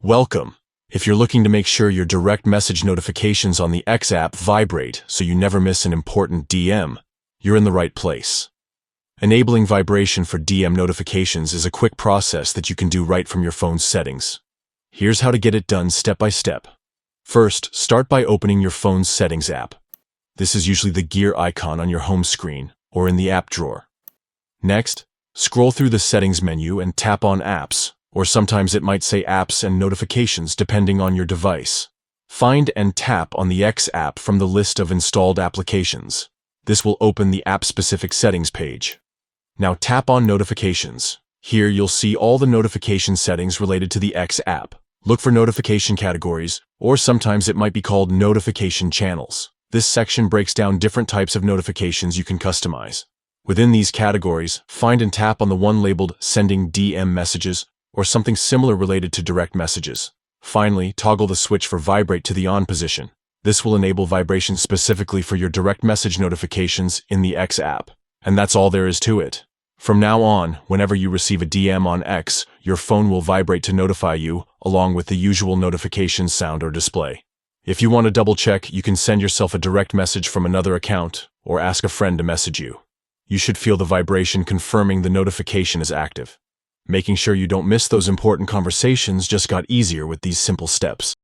Welcome. If you're looking to make sure your direct message notifications on the X app vibrate so you never miss an important DM, you're in the right place. Enabling vibration for DM notifications is a quick process that you can do right from your phone's settings. Here's how to get it done step by step. First, start by opening your phone's settings app. This is usually the gear icon on your home screen or in the app drawer. Next, scroll through the settings menu and tap on Apps, or sometimes it might say Apps and Notifications depending on your device. Find and tap on the X app from the list of installed applications. This will open the app-specific settings page. Now tap on Notifications. Here you'll see all the notification settings related to the X app. Look for notification categories, or sometimes it might be called notification channels. This section breaks down different types of notifications you can customize. Within these categories, find and tap on the one labeled Sending DM Messages, or something similar related to direct messages. Finally, toggle the switch for Vibrate to the on position. This will enable vibration specifically for your direct message notifications in the X app. And that's all there is to it. From now on, whenever you receive a DM on X, your phone will vibrate to notify you, along with the usual notification sound or display. If you want to double-check, you can send yourself a direct message from another account, or ask a friend to message you. You should feel the vibration confirming the notification is active. Making sure you don't miss those important conversations just got easier with these simple steps.